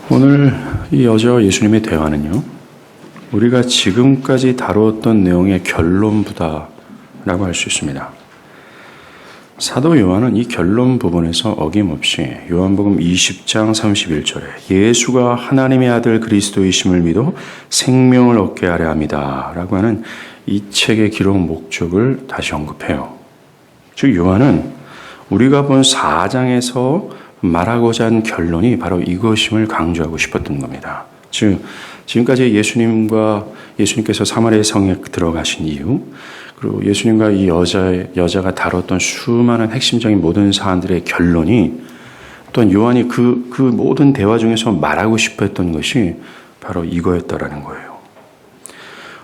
오늘 이 여자와 예수님의 대화는요, 우리가 지금까지 다루었던 내용의 결론부다라고 할 수 있습니다. 사도 요한은 이 결론 부분에서 어김없이 요한복음 20장 31절에 예수가 하나님의 아들 그리스도이심을 믿어 생명을 얻게 하려 합니다 라고 하는 이 책의 기록 목적을 다시 언급해요. 즉 요한은 우리가 본 4장에서 말하고자 한 결론이 바로 이것임을 강조하고 싶었던 겁니다. 즉 지금까지 예수님께서 사마리아 성에 들어가신 이유, 그리고 예수님과 이 여자가 다뤘던 수많은 핵심적인 모든 사안들의 결론이, 또한 요한이 그 모든 대화 중에서 말하고 싶었던 것이 바로 이거였다라는 거예요.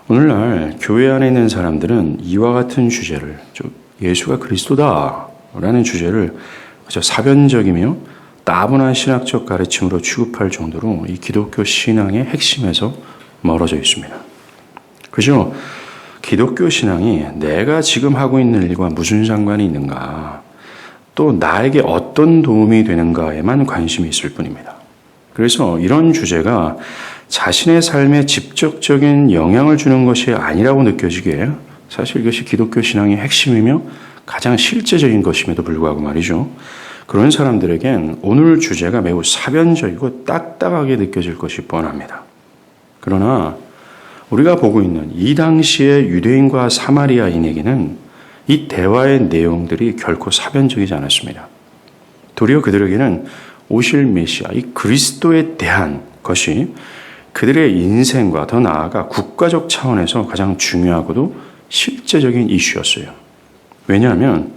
오늘날 교회 안에 있는 사람들은 이와 같은 주제를, 즉 예수가 그리스도다라는 주제를 사변적이며 따분한 신학적 가르침으로 취급할 정도로 이 기독교 신앙의 핵심에서 멀어져 있습니다. 그죠? 기독교 신앙이 내가 지금 하고 있는 일과 무슨 상관이 있는가, 또 나에게 어떤 도움이 되는가에만 관심이 있을 뿐입니다. 그래서 이런 주제가 자신의 삶에 직접적인 영향을 주는 것이 아니라고 느껴지기에 사실 이것이 기독교 신앙의 핵심이며 가장 실제적인 것임에도 불구하고 말이죠. 그런 사람들에겐 오늘 주제가 매우 사변적이고 딱딱하게 느껴질 것이 뻔합니다. 그러나 우리가 보고 있는 이 당시의 유대인과 사마리아인에게는 이 대화의 내용들이 결코 사변적이지 않았습니다. 도리어 그들에게는 오실 메시아, 이 그리스도에 대한 것이 그들의 인생과 더 나아가 국가적 차원에서 가장 중요하고도 실제적인 이슈였어요. 왜냐하면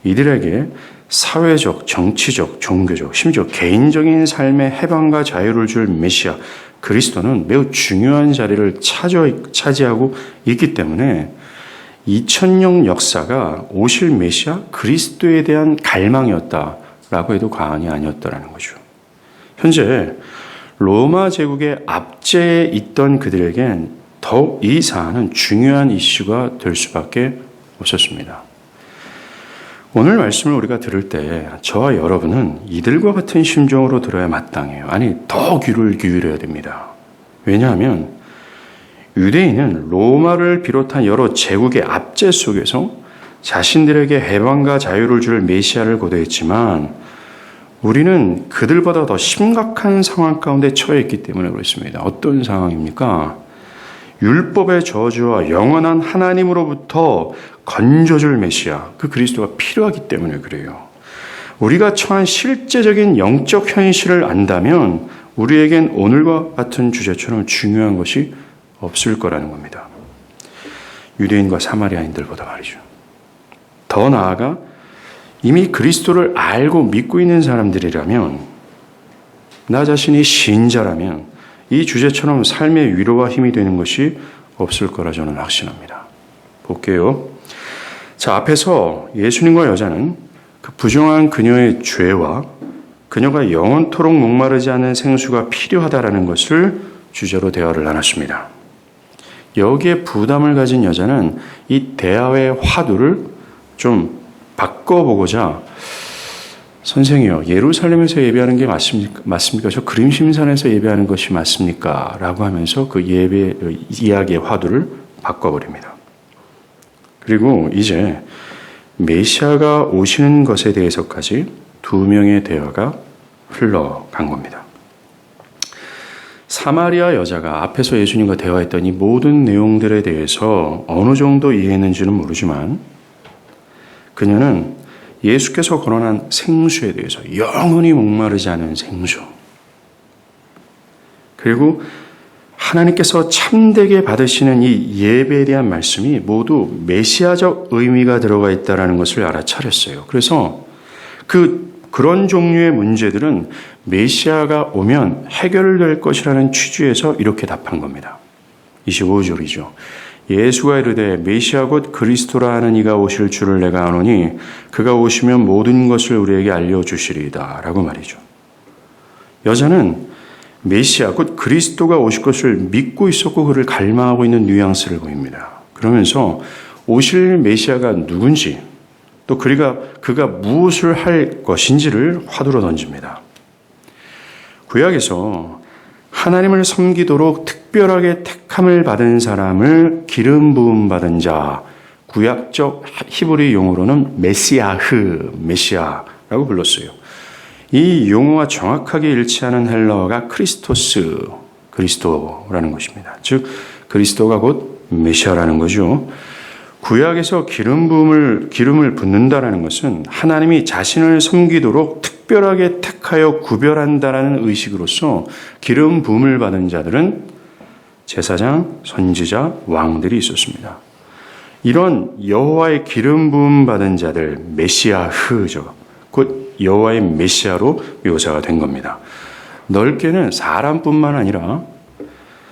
이들에게 사회적, 정치적, 종교적, 심지어 개인적인 삶의 해방과 자유를 줄 메시아 그리스도는 매우 중요한 자리를 차지하고 있기 때문에 2000년 역사가 오실 메시아 그리스도에 대한 갈망이었다라고 해도 과언이 아니었다라는 거죠. 현재 로마 제국의 압제에 있던 그들에겐 더욱 이 사안은 중요한 이슈가 될 수밖에 없었습니다. 오늘 말씀을 우리가 들을 때 저와 여러분은 이들과 같은 심정으로 들어야 마땅해요. 아니, 더 귀를 기울여야 됩니다. 왜냐하면 유대인은 로마를 비롯한 여러 제국의 압제 속에서 자신들에게 해방과 자유를 줄 메시아를 고대했지만 우리는 그들보다 더 심각한 상황 가운데 처해 있기 때문에 그렇습니다. 어떤 상황입니까? 율법의 저주와 영원한 하나님으로부터 건져줄 메시아, 그 그리스도가 필요하기 때문에 그래요. 우리가 처한 실제적인 영적 현실을 안다면 우리에겐 오늘과 같은 주제처럼 중요한 것이 없을 거라는 겁니다. 유대인과 사마리아인들보다 말이죠. 더 나아가 이미 그리스도를 알고 믿고 있는 사람들이라면, 나 자신이 신자라면 이 주제처럼 삶의 위로와 힘이 되는 것이 없을 거라 저는 확신합니다. 볼게요. 자, 앞에서 예수님과 여자는 그 부정한 그녀의 죄와 그녀가 영원토록 목마르지 않은 생수가 필요하다라는 것을 주제로 대화를 나눴습니다. 여기에 부담을 가진 여자는 이 대화의 화두를 좀 바꿔보고자, 선생이요, 예루살렘에서 예배하는 게 맞습니까? 저 그림심산에서 예배하는 것이 맞습니까? 라고 하면서 그 예배 이야기의 화두를 바꿔버립니다. 그리고 이제 메시아가 오시는 것에 대해서까지 두 명의 대화가 흘러간 겁니다. 사마리아 여자가 앞에서 예수님과 대화했던 이 모든 내용들에 대해서 어느 정도 이해했는지는 모르지만 그녀는 예수께서 거론한 생수에 대해서, 영원히 목마르지 않은 생수, 그리고 하나님께서 참되게 받으시는 이 예배에 대한 말씀이 모두 메시아적 의미가 들어가 있다는 것을 알아차렸어요. 그래서 그런 종류의 문제들은 메시아가 오면 해결될 것이라는 취지에서 이렇게 답한 겁니다. 25절이죠. 예수가 이르되 메시아 곧 그리스도라 하는 이가 오실 줄을 내가 아노니 그가 오시면 모든 것을 우리에게 알려주시리이다 라고 말이죠. 여자는 메시아 곧 그리스도가 오실 것을 믿고 있었고 그를 갈망하고 있는 뉘앙스를 보입니다. 그러면서 오실 메시아가 누군지, 또 그가 무엇을 할 것인지를 화두로 던집니다. 구약에서 하나님을 섬기도록 특별하게 택함을 받은 사람을 기름 부음 받은 자, 구약적 히브리 용어로는 메시아라고 불렀어요. 이 용어와 정확하게 일치하는 헬라어가 크리스토스, 그리스도라는 것입니다. 즉 그리스도가 곧 메시아라는 거죠. 구약에서 기름을 붓는다라는 것은 하나님이 자신을 섬기도록 특별하게 택하여 구별한다라는 의식으로서 기름 부음을 받은 자들은 제사장, 선지자, 왕들이 있었습니다. 이런 여호와의 기름 부음 받은 자들, 메시아흐죠. 곧 여호와의 메시아로 묘사가 된 겁니다. 넓게는 사람뿐만 아니라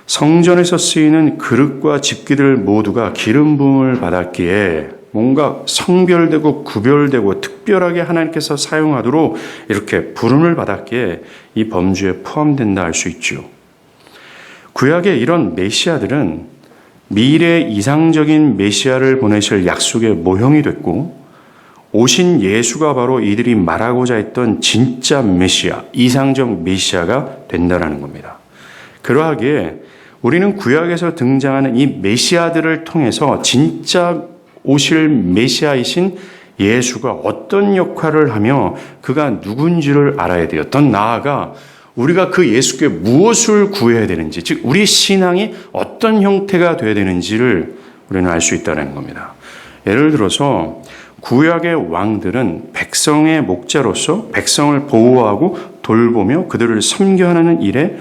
성전에서 쓰이는 그릇과 집기들 모두가 기름 부음을 받았기에 뭔가 성별되고 구별되고 특별하게 하나님께서 사용하도록 이렇게 부름을 받았기에 이 범주에 포함된다 할 수 있죠. 구약의 이런 메시아들은 미래 이상적인 메시아를 보내실 약속의 모형이 됐고, 오신 예수가 바로 이들이 말하고자 했던 진짜 메시아, 이상적 메시아가 된다는 겁니다. 그러하기에 우리는 구약에서 등장하는 이 메시아들을 통해서 진짜 오실 메시아이신 예수가 어떤 역할을 하며 그가 누군지를 알아야 돼요. 더 나아가 우리가 그 예수께 무엇을 구해야 되는지, 즉 우리 신앙이 어떤 형태가 되어야 되는지를 우리는 알 수 있다는 겁니다. 예를 들어서 구약의 왕들은 백성의 목자로서 백성을 보호하고 돌보며 그들을 섬겨하는 일에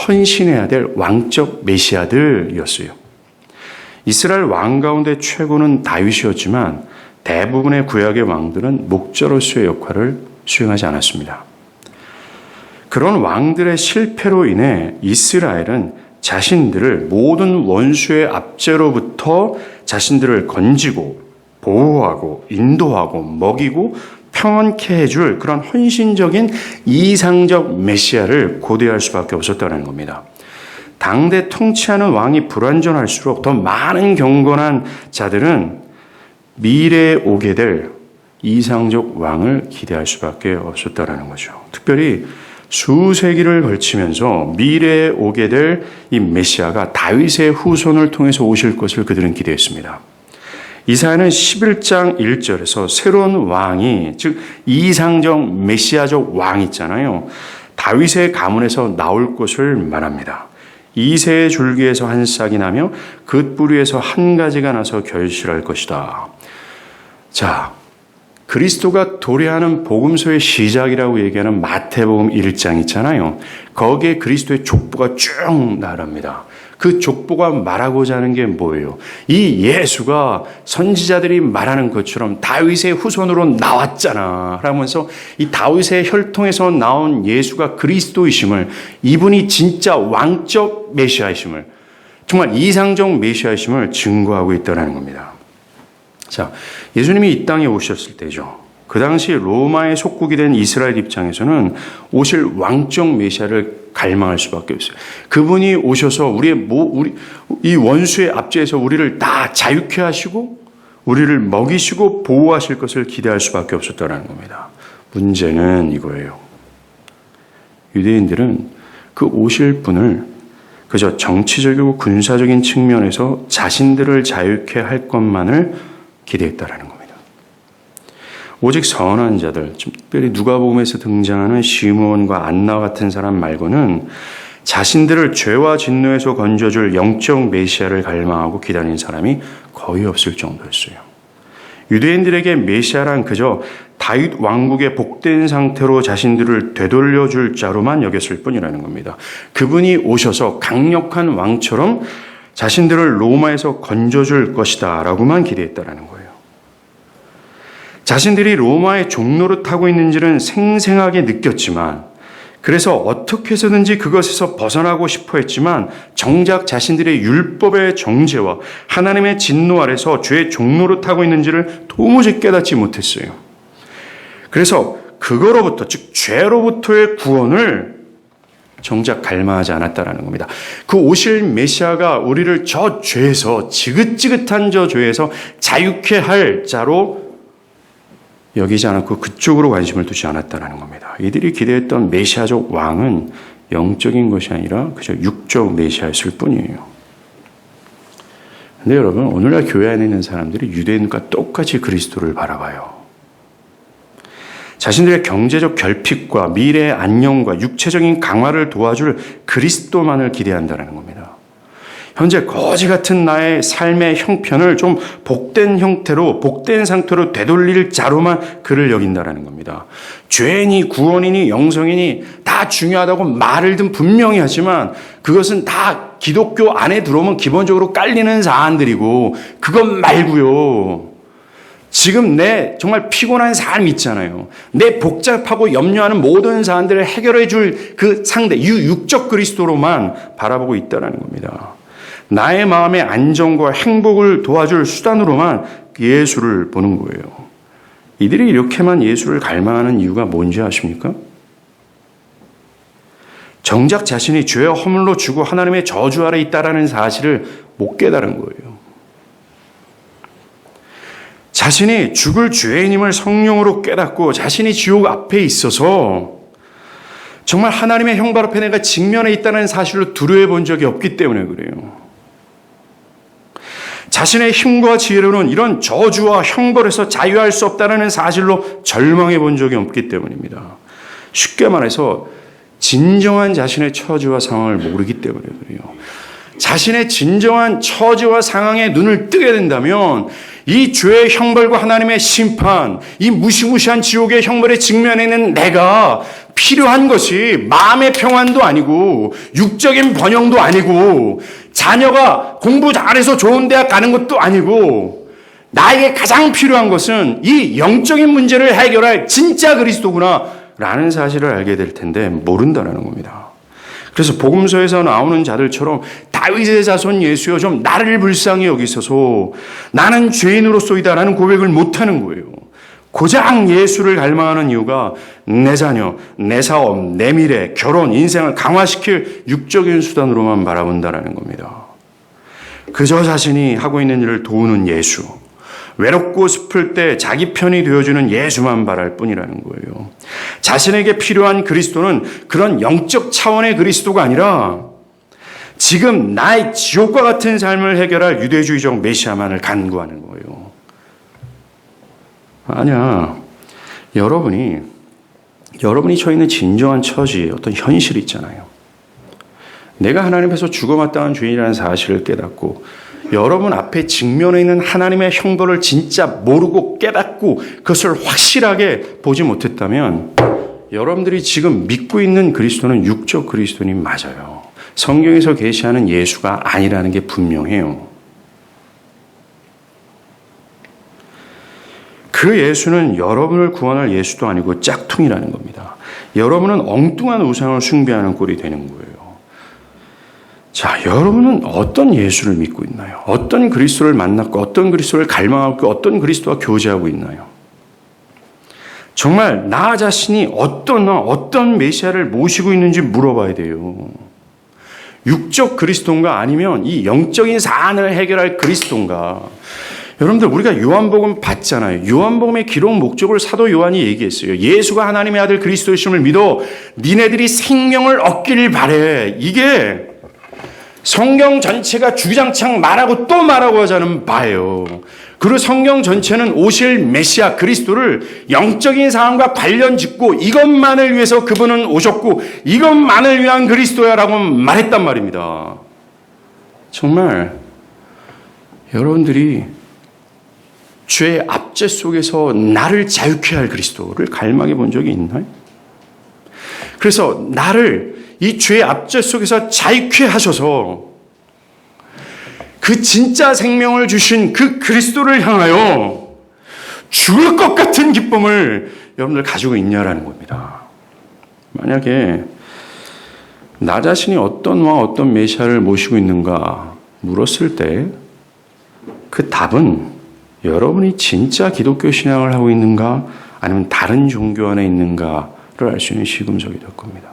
헌신해야 될 왕적 메시아들이었어요. 이스라엘 왕 가운데 최고는 다윗이었지만 대부분의 구약의 왕들은 목자로서의 역할을 수행하지 않았습니다. 그런 왕들의 실패로 인해 이스라엘은 자신들을 모든 원수의 압제로부터 자신들을 건지고 보호하고 인도하고 먹이고 평안케 해줄 그런 헌신적인 이상적 메시아를 고대할 수밖에 없었다는 겁니다. 당대 통치하는 왕이 불완전할수록 더 많은 경건한 자들은 미래에 오게 될 이상적 왕을 기대할 수밖에 없었다는 거죠. 특별히 수세기를 걸치면서 미래에 오게 될 이 메시아가 다윗의 후손을 통해서 오실 것을 그들은 기대했습니다. 이사야는 11장 1절에서 새로운 왕이, 즉 이상적 메시아적 왕이 있잖아요. 다윗의 가문에서 나올 것을 말합니다. 이새의 줄기에서 한 싹이 나며 그 뿌리에서 한 가지가 나서 결실할 것이다. 자, 그리스도가 도래하는 복음서의 시작이라고 얘기하는 마태복음 1장 있잖아요. 거기에 그리스도의 족보가 쭉 나갑니다. 그 족보가 말하고자 하는 게 뭐예요? 이 예수가 선지자들이 말하는 것처럼 다윗의 후손으로 나왔잖아 라면서 이 다윗의 혈통에서 나온 예수가 그리스도이심을, 이분이 진짜 왕적 메시아이심을, 정말 이상적 메시아이심을 증거하고 있다는 겁니다. 자, 예수님이 이 땅에 오셨을 때죠. 그 당시 로마의 속국이 된 이스라엘 입장에서는 오실 왕적 메시아를 갈망할 수밖에 없어요. 그분이 오셔서 이 원수의 압제에서 우리를 다 자유케 하시고 우리를 먹이시고 보호하실 것을 기대할 수밖에 없었다는 겁니다. 문제는 이거예요. 유대인들은 그 오실 분을 그저 정치적이고 군사적인 측면에서 자신들을 자유케 할 것만을 기대했다라는 겁니다. 오직 선한 자들, 특별히 누가복음에서 등장하는 시므온과 안나 같은 사람 말고는 자신들을 죄와 진노에서 건져줄 영적 메시아를 갈망하고 기다리는 사람이 거의 없을 정도였어요. 유대인들에게 메시아란 그저 다윗 왕국의 복된 상태로 자신들을 되돌려줄 자로만 여겼을 뿐이라는 겁니다. 그분이 오셔서 강력한 왕처럼 자신들을 로마에서 건져줄 것이다 라고만 기대했다라는 거예요. 자신들이 로마의 종노릇하고 있는지는 생생하게 느꼈지만, 그래서 어떻게 해서든지 그것에서 벗어나고 싶어 했지만 정작 자신들의 율법의 정죄와 하나님의 진노 아래서 죄의 종노릇하고 있는지를 도무지 깨닫지 못했어요. 그래서 그거로부터, 즉 죄로부터의 구원을 정작 갈망하지 않았다라는 겁니다. 그 오실 메시아가 우리를 저 죄에서, 지긋지긋한 저 죄에서 자유케 할 자로 여기지 않았고 그쪽으로 관심을 두지 않았다는 겁니다. 이들이 기대했던 메시아적 왕은 영적인 것이 아니라 그저 육적 메시아였을 뿐이에요. 근데 여러분, 오늘날 교회 안에 있는 사람들이 유대인과 똑같이 그리스도를 바라봐요. 자신들의 경제적 결핍과 미래의 안녕과 육체적인 강화를 도와줄 그리스도만을 기대한다는 겁니다. 현재 거지 같은 나의 삶의 형편을 좀 복된 형태로, 복된 상태로 되돌릴 자로만 그를 여긴다는 겁니다. 죄인이 구원이니 영성이니 다 중요하다고 말을 든 분명히 하지만 그것은 다 기독교 안에 들어오면 기본적으로 깔리는 사안들이고 그것 말고요. 지금 내 정말 피곤한 삶 있잖아요. 내 복잡하고 염려하는 모든 사안들을 해결해 줄 그 상대, 육적 그리스도로만 바라보고 있다는 겁니다. 나의 마음의 안정과 행복을 도와줄 수단으로만 예수를 보는 거예요. 이들이 이렇게만 예수를 갈망하는 이유가 뭔지 아십니까? 정작 자신이 죄와 허물로 죽고 하나님의 저주 아래 있다라는 사실을 못 깨달은 거예요. 자신이 죽을 죄인임을 성령으로 깨닫고 자신이 지옥 앞에 있어서 정말 하나님의 형벌 앞에 내가 직면해 있다는 사실을 두려워해 본 적이 없기 때문에 그래요. 자신의 힘과 지혜로는 이런 저주와 형벌에서 자유할 수 없다는 사실로 절망해 본 적이 없기 때문입니다. 쉽게 말해서 진정한 자신의 처지와 상황을 모르기 때문에 그래요. 자신의 진정한 처지와 상황에 눈을 뜨게 된다면 이 죄의 형벌과 하나님의 심판, 이 무시무시한 지옥의 형벌에 직면해 있는 내가 필요한 것이 마음의 평안도 아니고 육적인 번영도 아니고 자녀가 공부 잘해서 좋은 대학 가는 것도 아니고 나에게 가장 필요한 것은 이 영적인 문제를 해결할 진짜 그리스도구나 라는 사실을 알게 될 텐데 모른다는 겁니다. 그래서 복음서에서 나오는 자들처럼 다윗의 자손 예수여 좀 나를 불쌍히 여기소서 나는 죄인으로소이다라는 고백을 못하는 거예요. 고작 예수를 갈망하는 이유가 내 자녀, 내 사업, 내 미래, 결혼, 인생을 강화시킬 육적인 수단으로만 바라본다는 겁니다. 그저 자신이 하고 있는 일을 도우는 예수, 외롭고 슬플 때 자기 편이 되어주는 예수만 바랄 뿐이라는 거예요. 자신에게 필요한 그리스도는 그런 영적 차원의 그리스도가 아니라 지금 나의 지옥과 같은 삶을 해결할 유대주의적 메시아만을 간구하는 거예요. 아니야. 여러분이 처해 있는 진정한 처지, 어떤 현실이 있잖아요. 내가 하나님 앞에서 죽어마땅한 죄인이라는 사실을 깨닫고 여러분 앞에 직면해 있는 하나님의 형벌을 진짜 모르고 깨닫고 그것을 확실하게 보지 못했다면 여러분들이 지금 믿고 있는 그리스도는 육적 그리스도님 맞아요. 성경에서 계시하는 예수가 아니라는 게 분명해요. 그 예수는 여러분을 구원할 예수도 아니고 짝퉁이라는 겁니다. 여러분은 엉뚱한 우상을 숭배하는 꼴이 되는 거예요. 자, 여러분은 어떤 예수를 믿고 있나요? 어떤 그리스도를 만났고 어떤 그리스도를 갈망하고 어떤 그리스도와 교제하고 있나요? 정말 나 자신이 어떤 메시아를 모시고 있는지 물어봐야 돼요. 육적 그리스도인가 아니면 이 영적인 사안을 해결할 그리스도인가? 여러분들 우리가 요한복음 봤잖아요. 요한복음의 기록 목적을 사도 요한이 얘기했어요. 예수가 하나님의 아들 그리스도이심을 믿어 니네들이 생명을 얻기를 바래. 이게 성경 전체가 주장창 말하고 또 말하고 하자는 바예요. 그리고 성경 전체는 오실 메시아 그리스도를 영적인 상황과 관련 짓고 이것만을 위해서 그분은 오셨고 이것만을 위한 그리스도야라고 말했단 말입니다. 정말 여러분들이 죄의 압제 속에서 나를 자유케 할 그리스도를 갈망해 본 적이 있나요? 그래서 나를 이 죄의 압제 속에서 자유케 하셔서 그 진짜 생명을 주신 그 그리스도를 향하여 죽을 것 같은 기쁨을 여러분들 가지고 있냐라는 겁니다. 만약에 나 자신이 어떤 왕, 어떤 메시아를 모시고 있는가 물었을 때 그 답은 여러분이 진짜 기독교 신앙을 하고 있는가 아니면 다른 종교 안에 있는가를 알 수 있는 시금석이 될 겁니다.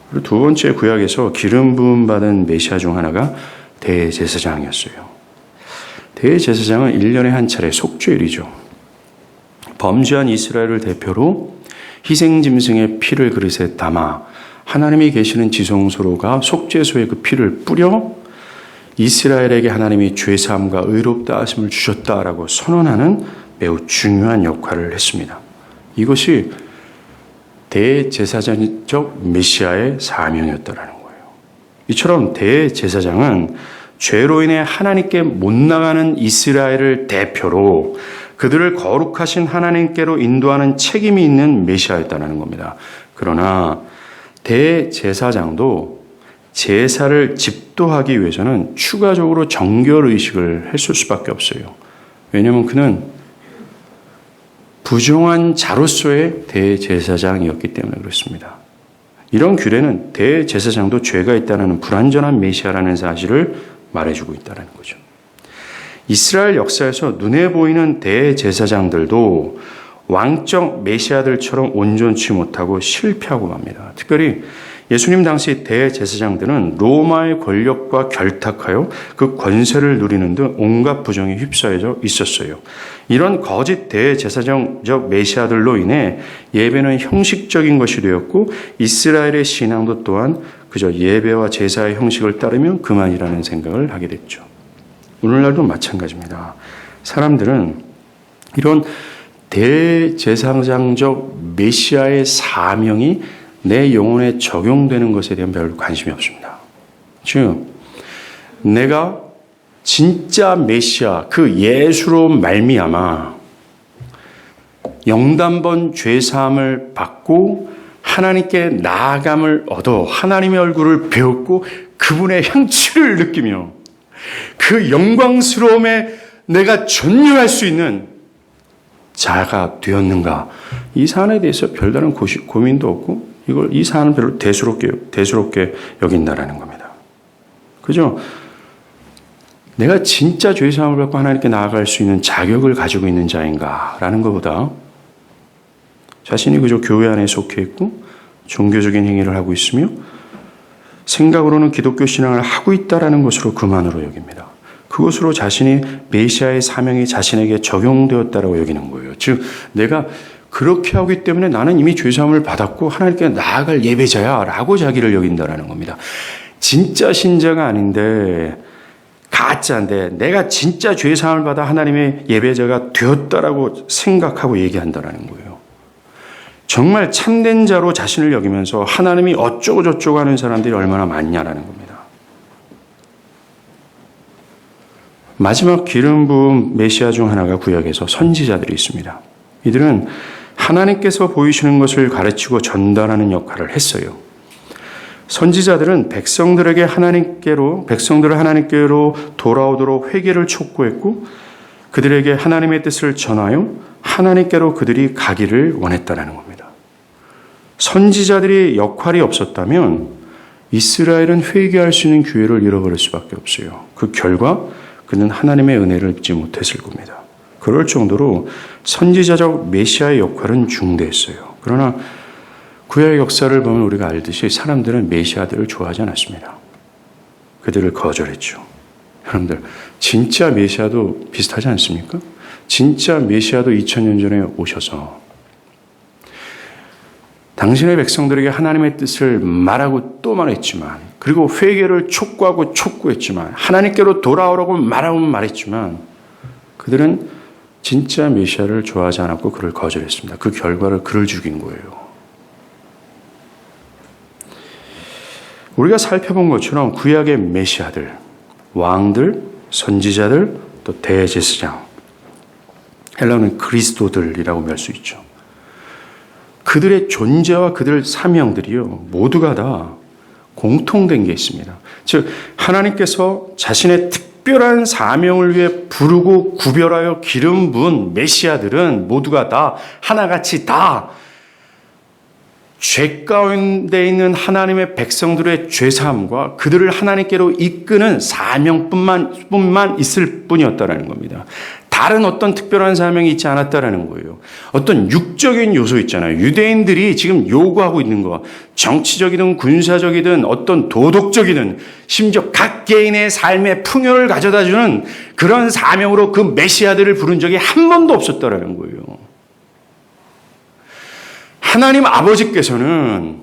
그리고 두 번째 구약에서 기름 부음 받은 메시아 중 하나가 대제사장이었어요. 대제사장은 1년에 한 차례 속죄일이죠. 범죄한 이스라엘을 대표로 희생짐승의 피를 그릇에 담아 하나님이 계시는 지성소로가 속죄소에 그 피를 뿌려 이스라엘에게 하나님이 죄사함과 의롭다 하심을 주셨다라고 선언하는 매우 중요한 역할을 했습니다. 이것이 대제사장적 메시아의 사명이었다라는 거예요. 이처럼 대제사장은 죄로 인해 하나님께 못 나가는 이스라엘을 대표로 그들을 거룩하신 하나님께로 인도하는 책임이 있는 메시아였다는 겁니다. 그러나 대제사장도 제사를 집도하기 위해서는 추가적으로 정결의식을 했을 수밖에 없어요. 왜냐하면 그는 부정한 자로서의 대제사장이었기 때문에 그렇습니다. 이런 규례는 대제사장도 죄가 있다는 불완전한 메시아라는 사실을 말해주고 있다는 거죠. 이스라엘 역사에서 눈에 보이는 대제사장들도 왕적 메시아들처럼 온전치 못하고 실패하고 맙니다. 특별히 예수님 당시 대제사장들은 로마의 권력과 결탁하여 그 권세를 누리는 등 온갖 부정에 휩싸여져 있었어요. 이런 거짓 대제사장적 메시아들로 인해 예배는 형식적인 것이 되었고 이스라엘의 신앙도 또한 그저 예배와 제사의 형식을 따르면 그만이라는 생각을 하게 됐죠. 오늘날도 마찬가지입니다. 사람들은 이런 대제사장적 메시아의 사명이 내 영혼에 적용되는 것에 대한 별로 관심이 없습니다. 즉, 내가 진짜 메시아, 그 예수로 말미암아 영단번 죄사함을 받고 하나님께 나아감을 얻어 하나님의 얼굴을 배웠고 그분의 향취를 느끼며 그 영광스러움에 내가 전율할 수 있는 자가 되었는가? 이 사안에 대해서 별다른 고민도 없고 이 사안은 별로 대수롭게 여긴다라는 겁니다. 그죠? 내가 진짜 죄사함을 받고 하나님께 나아갈 수 있는 자격을 가지고 있는 자인가라는 것보다 자신이 그저 교회 안에 속해 있고 종교적인 행위를 하고 있으며 생각으로는 기독교 신앙을 하고 있다라는 것으로 그만으로 여깁니다. 그것으로 자신이 메시아의 사명이 자신에게 적용되었다라고 여기는 거예요. 즉 내가 그렇게 하기 때문에 나는 이미 죄사함을 받았고 하나님께 나아갈 예배자야 라고 자기를 여긴다라는 겁니다. 진짜 신자가 아닌데 가짜인데 내가 진짜 죄사함을 받아 하나님의 예배자가 되었다라고 생각하고 얘기한다라는 거예요. 정말 참된 자로 자신을 여기면서 하나님이 어쩌고 저쩌고 하는 사람들이 얼마나 많냐라는 겁니다. 마지막 기름 부음 메시아 중 하나가 구약에서 선지자들이 있습니다. 이들은 하나님께서 보이시는 것을 가르치고 전달하는 역할을 했어요. 선지자들은 백성들을 하나님께로 돌아오도록 회개를 촉구했고 그들에게 하나님의 뜻을 전하여 하나님께로 그들이 가기를 원했다는 겁니다. 선지자들의 역할이 없었다면 이스라엘은 회개할 수 있는 기회를 잃어버릴 수밖에 없어요. 그 결과 그는 하나님의 은혜를 입지 못했을 겁니다. 그럴 정도로 선지자적 메시아의 역할은 중대했어요. 그러나 구약의 역사를 보면 우리가 알듯이 사람들은 메시아들을 좋아하지 않았습니다. 그들을 거절했죠. 여러분들 진짜 메시아도 비슷하지 않습니까? 진짜 메시아도 2000년 전에 오셔서 당신의 백성들에게 하나님의 뜻을 말하고 또 말했지만 그리고 회개를 촉구하고 촉구했지만 하나님께로 돌아오라고 말하고 말했지만 그들은 진짜 메시아를 좋아하지 않았고 그를 거절했습니다. 그 결과를 그를 죽인 거예요. 우리가 살펴본 것처럼 구약의 메시아들, 왕들, 선지자들, 또 대제사장, 헬라어는 그리스도들이라고 할 수 있죠. 그들의 존재와 그들 사명들이요 모두가 다 공통된 게 있습니다. 즉 하나님께서 자신의 특별한 사명을 위해 부르고 구별하여 기름 부은 메시아들은 모두가 다 하나같이 다 죄 가운데 있는 하나님의 백성들의 죄사함과 그들을 하나님께로 이끄는 사명뿐만 있을 뿐이었다라는 겁니다. 다른 어떤 특별한 사명이 있지 않았다라는 거예요. 어떤 육적인 요소 있잖아요. 유대인들이 지금 요구하고 있는 거, 정치적이든 군사적이든 어떤 도덕적이든 심지어 각 개인의 삶의 풍요를 가져다주는 그런 사명으로 그 메시아들을 부른 적이 한 번도 없었다라는 거예요. 하나님 아버지께서는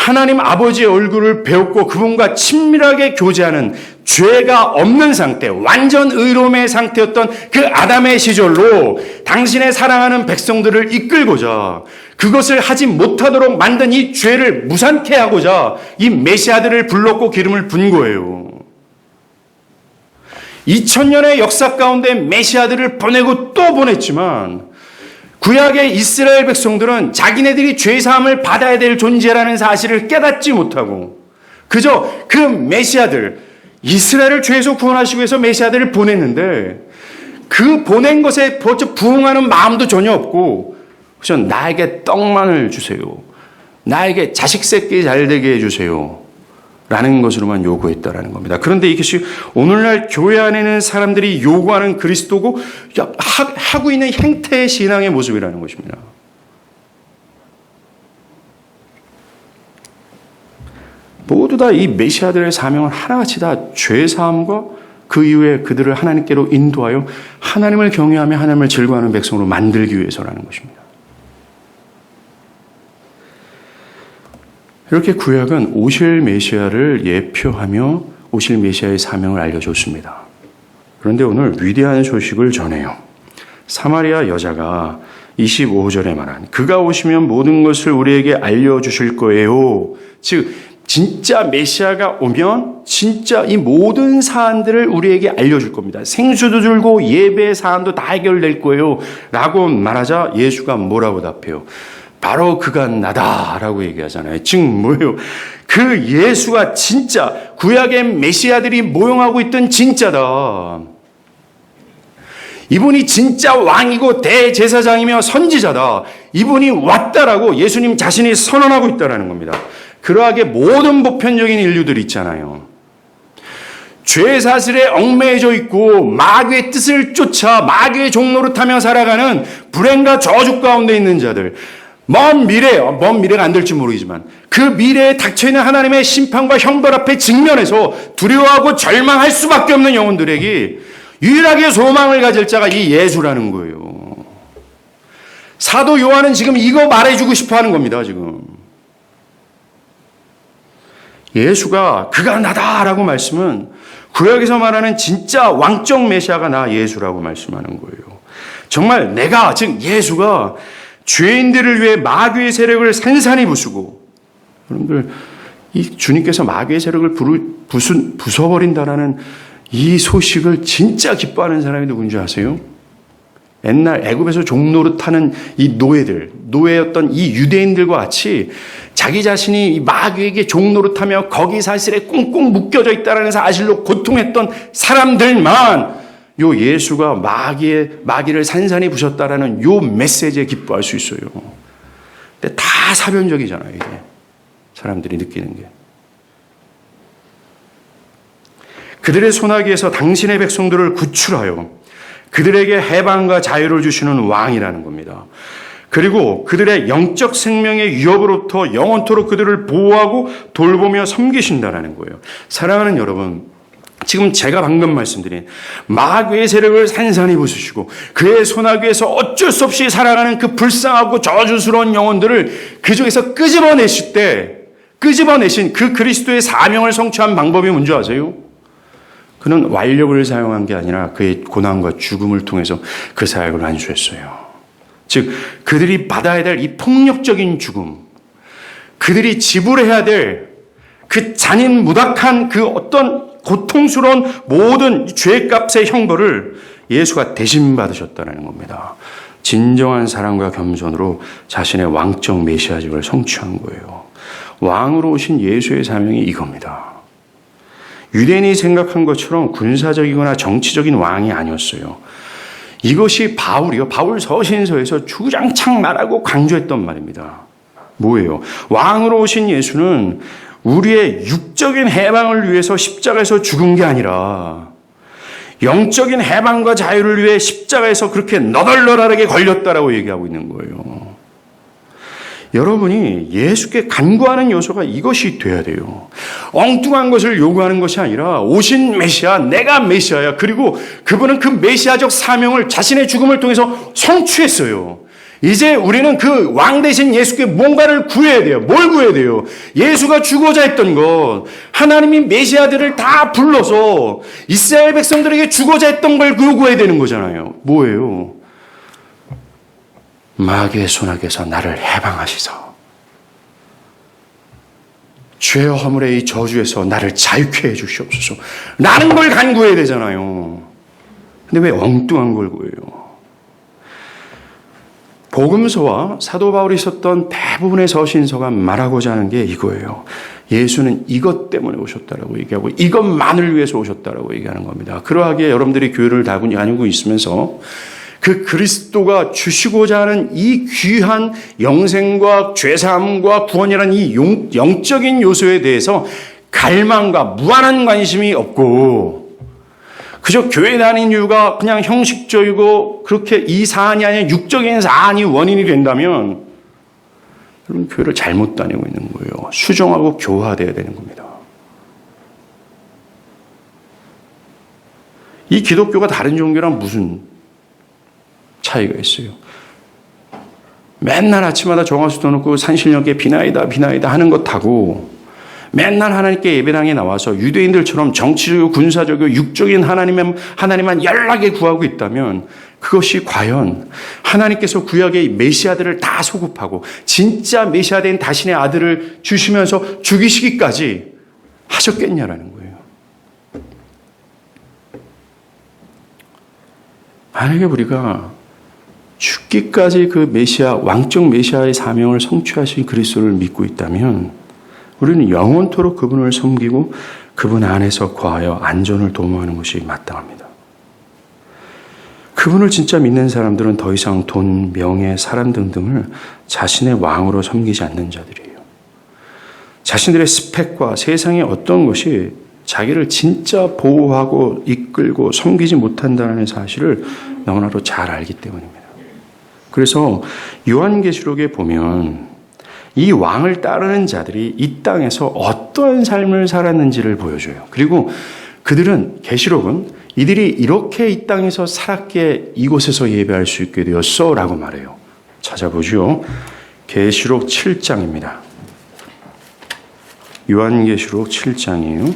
하나님 아버지의 얼굴을 배웠고 그분과 친밀하게 교제하는 죄가 없는 상태, 완전 의로움의 상태였던 그 아담의 시절로 당신의 사랑하는 백성들을 이끌고자 그것을 하지 못하도록 만든 이 죄를 무산케 하고자 이 메시아들을 불렀고 기름을 분 거예요. 2000년의 역사 가운데 메시아들을 보내고 또 보냈지만 구약의 이스라엘 백성들은 자기네들이 죄사함을 받아야 될 존재라는 사실을 깨닫지 못하고 그저 그 메시아들, 이스라엘을 죄에서 구원하시기 위해서 메시아들을 보냈는데 그 보낸 것에 부응하는 마음도 전혀 없고 그저 나에게 떡만을 주세요. 나에게 자식 새끼 잘 되게 해주세요. 라는 것으로만 요구했다라는 겁니다. 그런데 이것이 오늘날 교회 안에 있는 사람들이 요구하는 그리스도고 하고 있는 행태의 신앙의 모습이라는 것입니다. 모두 다 이 메시아들의 사명은 하나같이 다 죄사함과 그 이후에 그들을 하나님께로 인도하여 하나님을 경외하며 하나님을 즐거워하는 백성으로 만들기 위해서라는 것입니다. 이렇게 구약은 오실 메시아를 예표하며 오실 메시아의 사명을 알려줬습니다. 그런데 오늘 위대한 소식을 전해요. 사마리아 여자가 25절에 말한 그가 오시면 모든 것을 우리에게 알려주실 거예요. 즉 진짜 메시아가 오면 진짜 이 모든 사안들을 우리에게 알려줄 겁니다. 생수도 줄고 예배 사안도 다 해결될 거예요. 라고 말하자 예수가 뭐라고 답해요? 바로 그가 나다라고 얘기하잖아요. 즉 뭐예요? 그 예수가 진짜 구약의 메시아들이 모형하고 있던 진짜다. 이분이 진짜 왕이고 대제사장이며 선지자다. 이분이 왔다라고 예수님 자신이 선언하고 있다는 겁니다. 그러하게 모든 보편적인 인류들이 있잖아요. 죄 사슬에 얽매여져 있고 마귀의 뜻을 쫓아 마귀의 종로를 타며 살아가는 불행과 저주 가운데 있는 자들. 먼 미래가 안 될지 모르지만 그 미래에 닥쳐있는 하나님의 심판과 형벌 앞에 직면해서 두려워하고 절망할 수밖에 없는 영혼들에게 유일하게 소망을 가질 자가 이 예수라는 거예요. 사도 요한은 지금 이거 말해주고 싶어 하는 겁니다. 지금 예수가 그가 나다라고 말씀은 구약에서 말하는 진짜 왕적 메시아가 나 예수라고 말씀하는 거예요. 정말 내가 즉 예수가 죄인들을 위해 마귀의 세력을 산산히 부수고 여러분들 이 주님께서 마귀의 세력을 부숴버린다라는 이 소식을 진짜 기뻐하는 사람이 누군지 아세요? 옛날 애굽에서 종노릇하는 이 노예였던 이 유대인들과 같이 자기 자신이 이 마귀에게 종노릇하며 거기 사슬에 꽁꽁 묶여져 있다는 사실로 고통했던 사람들만 요 예수가 마귀를 산산히 부셨다라는 요 메시지에 기뻐할 수 있어요. 근데 다 사변적이잖아요, 이게. 사람들이 느끼는 게. 그들의 손아귀에서 당신의 백성들을 구출하여 그들에게 해방과 자유를 주시는 왕이라는 겁니다. 그리고 그들의 영적 생명의 위협으로부터 영원토록 그들을 보호하고 돌보며 섬기신다라는 거예요. 사랑하는 여러분, 지금 제가 방금 말씀드린 마귀의 세력을 산산히 부수시고 그의 손아귀에서 어쩔 수 없이 살아가는 그 불쌍하고 저주스러운 영혼들을 그 중에서 끄집어내신 그 그리스도의 사명을 성취한 방법이 뭔지 아세요? 그는 완력을 사용한 게 아니라 그의 고난과 죽음을 통해서 그 사역을 완수했어요. 즉 그들이 받아야 될 이 폭력적인 죽음, 그들이 지불해야 될 그 잔인 무닥한 그 어떤 고통스러운 모든 죄값의 형벌을 예수가 대신 받으셨다는 겁니다. 진정한 사랑과 겸손으로 자신의 왕적 메시아직을 성취한 거예요. 왕으로 오신 예수의 사명이 이겁니다. 유대인이 생각한 것처럼 군사적이거나 정치적인 왕이 아니었어요. 이것이 바울 서신서에서 주장창 말하고 강조했던 말입니다. 뭐예요? 왕으로 오신 예수는 우리의 육적인 해방을 위해서 십자가에서 죽은 게 아니라 영적인 해방과 자유를 위해 십자가에서 그렇게 너덜너덜하게 걸렸다라고 얘기하고 있는 거예요. 여러분이 예수께 간구하는 요소가 이것이 돼야 돼요. 엉뚱한 것을 요구하는 것이 아니라 오신 메시아, 내가 메시아야. 그리고 그분은 그 메시아적 사명을 자신의 죽음을 통해서 성취했어요. 이제 우리는 그 왕 대신 예수께 뭔가를 구해야 돼요. 뭘 구해야 돼요? 예수가 주고자 했던 것, 하나님이 메시아들을 다 불러서 이스라엘 백성들에게 주고자 했던 걸 요구해야 되는 거잖아요. 뭐예요? 마귀의 손아귀에서 나를 해방하시소. 죄와 허물의 이 저주에서 나를 자유케 해 주시옵소서. 라는 걸 간구해야 되잖아요. 근데 왜 엉뚱한 걸 구해요? 복음서와 사도 바울이 썼던 대부분의 서신서가 말하고자 하는 게 이거예요. 예수는 이것 때문에 오셨다라고 얘기하고 이것만을 위해서 오셨다라고 얘기하는 겁니다. 그러하기에 여러분들이 교회를 다니고 있으면서 그 그리스도가 주시고자 하는 이 귀한 영생과 죄사함과 구원이라는 이 영적인 요소에 대해서 갈망과 무한한 관심이 없고 그저 교회 다니는 이유가 그냥 형식적이고 그렇게 이 사안이 아니라 육적인 사안이 원인이 된다면 여러분 교회를 잘못 다니고 있는 거예요. 수정하고 교화되어야 되는 겁니다. 이 기독교가 다른 종교랑 무슨 차이가 있어요? 맨날 아침마다 정화수 떠놓고 산신령께 비나이다 하는 것하고 맨날 하나님께 예배당에 나와서 유대인들처럼 정치적이고 군사적이고 육적인 하나님만 연락에 구하고 있다면 그것이 과연 하나님께서 구약의 메시아들을 다 소급하고 진짜 메시아된 자신의 아들을 주시면서 죽이시기까지 하셨겠냐라는 거예요. 만약에 우리가 죽기까지 그 메시아, 왕적 메시아의 사명을 성취하신 그리스도를 믿고 있다면 우리는 영원토록 그분을 섬기고 그분 안에서 거하여 안전을 도모하는 것이 마땅합니다. 그분을 진짜 믿는 사람들은 더 이상 돈, 명예, 사람 등등을 자신의 왕으로 섬기지 않는 자들이에요. 자신들의 스펙과 세상의 어떤 것이 자기를 진짜 보호하고 이끌고 섬기지 못한다는 사실을 너무나도 잘 알기 때문입니다. 그래서 요한계시록에 보면 이 왕을 따르는 자들이 이 땅에서 어떠한 삶을 살았는지를 보여줘요. 그리고 그들은 계시록은 이들이 이렇게 이 땅에서 살았기에 이곳에서 예배할 수 있게 되었어 라고 말해요. 찾아보죠. 계시록 7장입니다. 요한계시록 7장이에요.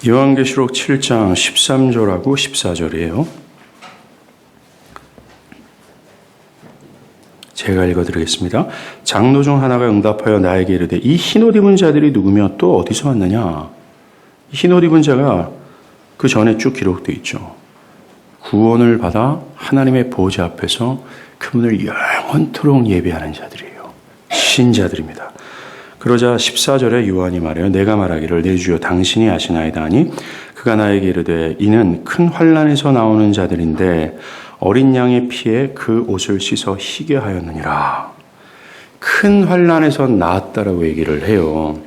요한계시록 7장 13절하고 14절이에요. 제가 읽어드리겠습니다. 장로 중 하나가 응답하여 나에게 이르되 이 흰옷 입은 자들이 누구며 또 어디서 왔느냐? 이 흰옷 입은 자가 그 전에 쭉 기록되어 있죠. 구원을 받아 하나님의 보좌 앞에서 그분을 영원토록 예배하는 자들이에요. 신자들입니다. 그러자 14절에 요한이 말해요. 내가 말하기를 내 주여 당신이 아시나이다 하니 그가 나에게 이르되 이는 큰 환난에서 나오는 자들인데 어린 양의 피에 그 옷을 씻어 희게 하였느니라. 큰 환난에서 나왔다라고 얘기를 해요.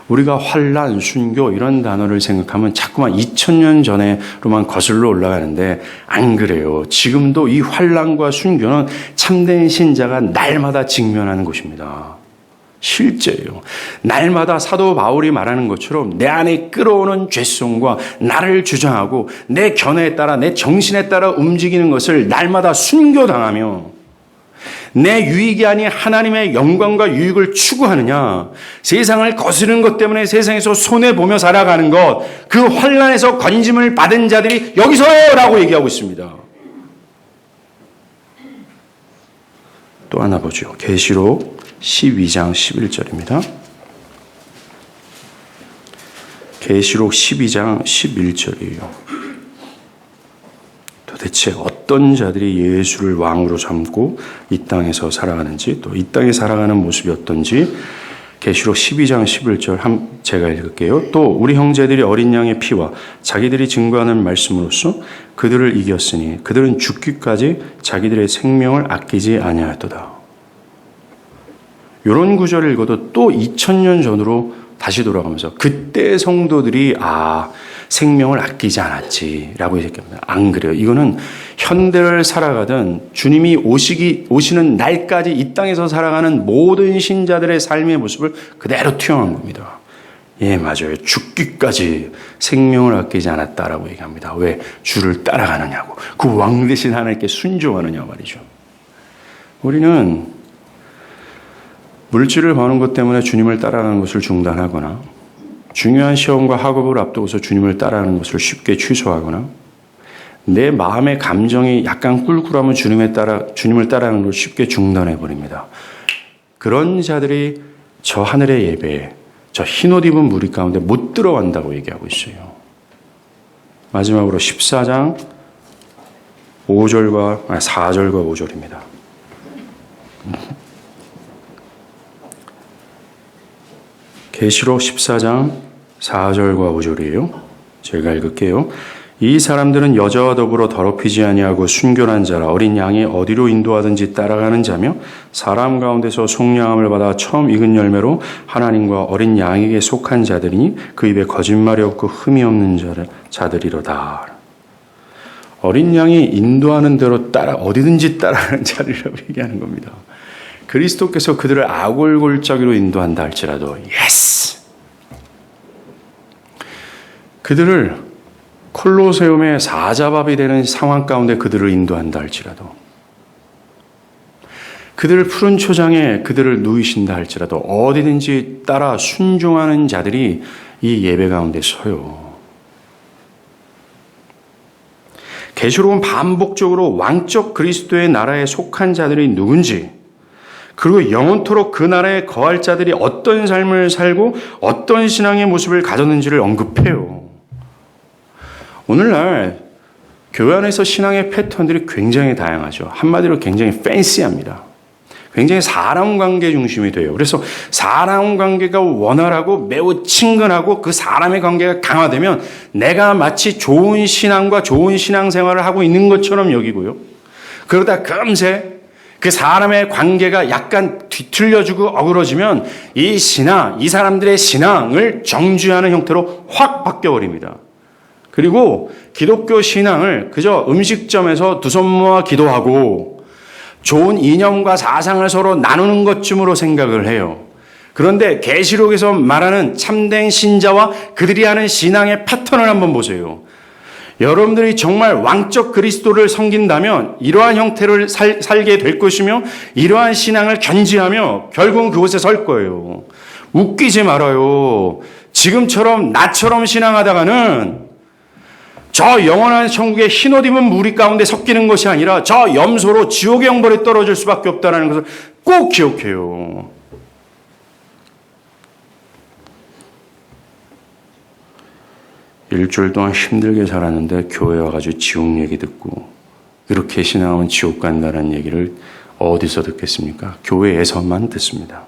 우리가 환난, 순교 이런 단어를 생각하면 자꾸만 2000년 전에로만 거슬러 올라가는데 안 그래요. 지금도 이 환난과 순교는 참된 신자가 날마다 직면하는 것입니다. 실제예요. 날마다 사도 바울이 말하는 것처럼 내 안에 끌어오는 죄성과 나를 주장하고 내 견해에 따라 내 정신에 따라 움직이는 것을 날마다 순교당하며 내 유익이 아닌 하나님의 영광과 유익을 추구하느냐, 세상을 거스르는 것 때문에 세상에서 손해보며 살아가는 것, 그 환난에서 건짐을 받은 자들이 여기서라고 얘기하고 있습니다. 또 하나 보죠. 계시록 12장 11절입니다. 계시록 12장 11절이에요. 도대체 어떤 자들이 예수를 왕으로 삼고 이 땅에서 살아가는지, 또 이 땅에 살아가는 모습이 어떤지 계시록 12장 11절 제가 읽을게요. 또 우리 형제들이 어린 양의 피와 자기들이 증거하는 말씀으로써 그들을 이겼으니 그들은 죽기까지 자기들의 생명을 아끼지 아니하였도다. 이런 구절을 읽어도 또 2000년 전으로 다시 돌아가면서 그때 성도들이 생명을 아끼지 않았지라고 얘기합니다. 안 그래요. 이거는 현대를 살아가던 주님이 오시는 날까지 이 땅에서 살아가는 모든 신자들의 삶의 모습을 그대로 투영한 겁니다. 예, 맞아요. 죽기까지 생명을 아끼지 않았다라고 얘기합니다. 왜? 주를 따라가느냐고. 그 왕 대신 하나님께 순종하느냐 말이죠. 우리는 물질을 버는 것 때문에 주님을 따라가는 것을 중단하거나 중요한 시험과 학업을 앞두고서 주님을 따라가는 것을 쉽게 취소하거나 내 마음의 감정이 약간 꿀꿀하면 주님을 따라가는 것을 쉽게 중단해버립니다. 그런 자들이 저 하늘의 예배에 저 흰옷 입은 무리 가운데 못 들어간다고 얘기하고 있어요. 마지막으로 14장 4절과 5절입니다. 계시록 14장 4절과 5절이에요. 제가 읽을게요. 이 사람들은 여자와 더불어 더럽히지 아니하고 순결한 자라 어린 양이 어디로 인도하든지 따라가는 자며 사람 가운데서 속량함을 받아 처음 익은 열매로 하나님과 어린 양에게 속한 자들이니 그 입에 거짓말이 없고 흠이 없는 자들이로다. 어린 양이 인도하는 대로 어디든지 따라가는 자들이라고 얘기하는 겁니다. 그리스도께서 그들을 아골골짜기로 인도한다 할지라도 예스! 그들을 콜로세움의 사자밥이 되는 상황 가운데 그들을 인도한다 할지라도 그들을 푸른 초장에 그들을 누이신다 할지라도 어디든지 따라 순종하는 자들이 이 예배 가운데 서요. 계시록은 반복적으로 왕적 그리스도의 나라에 속한 자들이 누군지 그리고 영원토록 그 나라에 거할 자들이 어떤 삶을 살고 어떤 신앙의 모습을 가졌는지를 언급해요. 오늘날 교회 안에서 신앙의 패턴들이 굉장히 다양하죠. 한마디로 굉장히 팬시합니다. 굉장히 사람 관계 중심이 돼요. 그래서 사람 관계가 원활하고 매우 친근하고 그 사람의 관계가 강화되면 내가 마치 좋은 신앙과 좋은 신앙생활을 하고 있는 것처럼 여기고요. 그러다 금세 그 사람의 관계가 약간 뒤틀려지고 어그러지면 이 사람들의 신앙을 정죄하는 형태로 확 바뀌어버립니다. 그리고 기독교 신앙을 그저 음식점에서 두 손 모아 기도하고 좋은 이념과 사상을 서로 나누는 것쯤으로 생각을 해요. 그런데 계시록에서 말하는 참된 신자와 그들이 하는 신앙의 패턴을 한번 보세요. 여러분들이 정말 왕적 그리스도를 섬긴다면 이러한 형태를 살게 될 것이며 이러한 신앙을 견지하며 결국은 그곳에 설 거예요. 웃기지 말아요. 지금처럼 나처럼 신앙하다가는 저 영원한 천국의 흰옷 입은 무리 가운데 섞이는 것이 아니라 저 염소로 지옥의 형벌에 떨어질 수밖에 없다는 것을 꼭 기억해요. 일주일 동안 힘들게 살았는데 교회 와가지고 지옥 얘기 듣고 이렇게 신앙하면 지옥 간다는 얘기를 어디서 듣겠습니까? 교회에서만 듣습니다.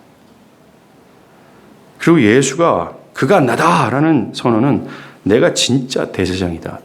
그리고 예수가 그가 나다라는 선언은 내가 진짜 대제사장이다.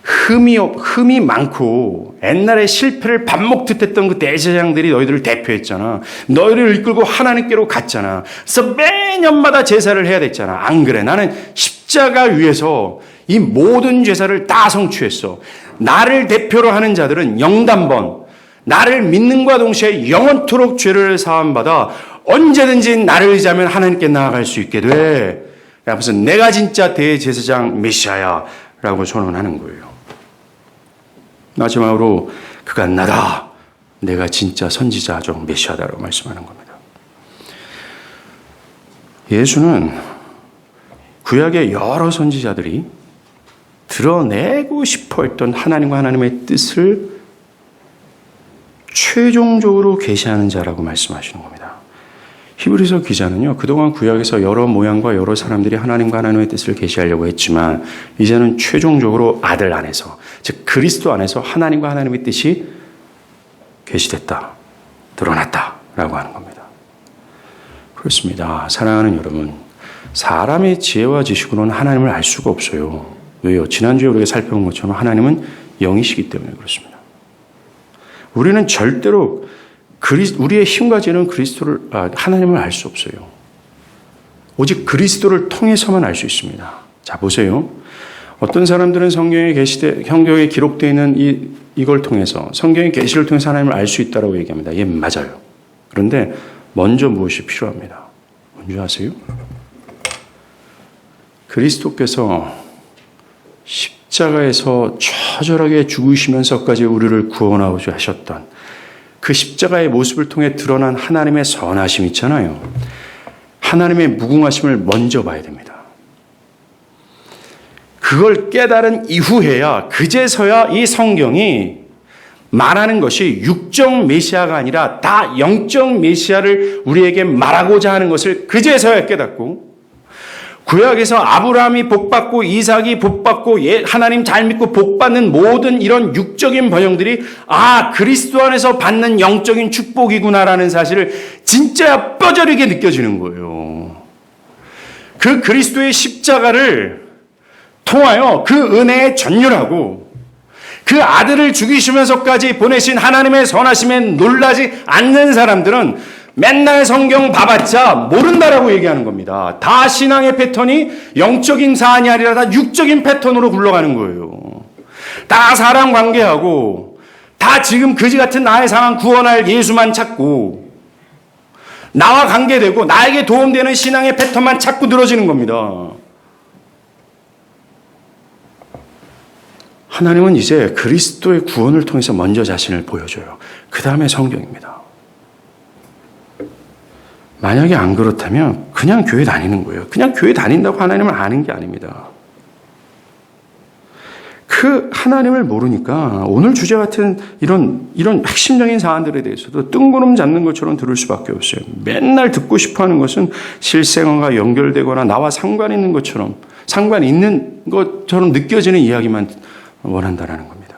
흠이 많고 옛날에 실패를 밥 먹듯 했던 그 대제사장들이 너희들을 대표했잖아. 너희를 이끌고 하나님께로 갔잖아. 그래서 매년마다 제사를 해야 됐잖아. 안 그래? 나는 십자가 위에서 이 모든 제사를 다 성취했어. 나를 대표로 하는 자들은 영단번 나를 믿는과 동시에 영원토록 죄를 사함받아 언제든지 나를 의지하면 하나님께 나아갈 수 있게 돼. 그래서 내가 진짜 대제사장 메시아야라고 선언하는 거예요. 마지막으로 그가 나다. 내가 진짜 선지자적 메시아다라고 말씀하는 겁니다. 예수는 구약의 여러 선지자들이 드러내고 싶어 했던 하나님과 하나님의 뜻을 최종적으로 계시하는 자라고 말씀하시는 겁니다. 히브리서 기자는요, 그동안 구약에서 여러 모양과 여러 사람들이 하나님과 하나님의 뜻을 계시하려고 했지만 이제는 최종적으로 아들 안에서, 즉 그리스도 안에서 하나님과 하나님의 뜻이 계시됐다, 드러났다라고 하는 겁니다. 그렇습니다. 사랑하는 여러분, 사람의 지혜와 지식으로는 하나님을 알 수가 없어요. 왜요? 지난주에 우리가 살펴본 것처럼 하나님은 영이시기 때문에 그렇습니다. 우리는 절대로 우리의 힘과 지혜는 하나님을 알 수 없어요. 오직 그리스도를 통해서만 알 수 있습니다. 자, 보세요. 어떤 사람들은 성경에 기록되어 있는 이걸 통해서, 성경의 계시를 통해서 하나님을 알 수 있다고 얘기합니다. 예, 맞아요. 그런데 먼저 무엇이 필요합니다. 뭔지 아세요? 그리스도께서 십자가에서 처절하게 죽으시면서까지 우리를 구원하고자 하셨던 그 십자가의 모습을 통해 드러난 하나님의 선하심 있잖아요. 하나님의 무궁하심을 먼저 봐야 됩니다. 그걸 깨달은 이후에야, 그제서야 이 성경이 말하는 것이 육적 메시아가 아니라 다 영적 메시아를 우리에게 말하고자 하는 것을 그제서야 깨닫고, 구약에서 아브라함이 복받고 이삭이 복받고 하나님 잘 믿고 복받는 모든 이런 육적인 번영들이 그리스도 안에서 받는 영적인 축복이구나라는 사실을 진짜 뼈저리게 느껴지는 거예요. 그 그리스도의 십자가를 통하여 그 은혜에 전율하고 그 아들을 죽이시면서까지 보내신 하나님의 선하심에 놀라지 않는 사람들은 맨날 성경 봐봤자 모른다라고 얘기하는 겁니다. 다 신앙의 패턴이 영적인 사안이 아니라 다 육적인 패턴으로 굴러가는 거예요. 다 사람 관계하고 다 지금 그지 같은 나의 상황 구원할 예수만 찾고 나와 관계되고 나에게 도움되는 신앙의 패턴만 찾고 늘어지는 겁니다. 하나님은 이제 그리스도의 구원을 통해서 먼저 자신을 보여줘요. 그 다음에 성경입니다. 만약에 안 그렇다면 그냥 교회 다니는 거예요. 그냥 교회 다닌다고 하나님을 아는 게 아닙니다. 그 하나님을 모르니까 오늘 주제 같은 이런 핵심적인 사안들에 대해서도 뜬구름 잡는 것처럼 들을 수밖에 없어요. 맨날 듣고 싶어하는 것은 실생활과 연결되거나 나와 상관 있는 것처럼 느껴지는 이야기만 원한다라는 겁니다.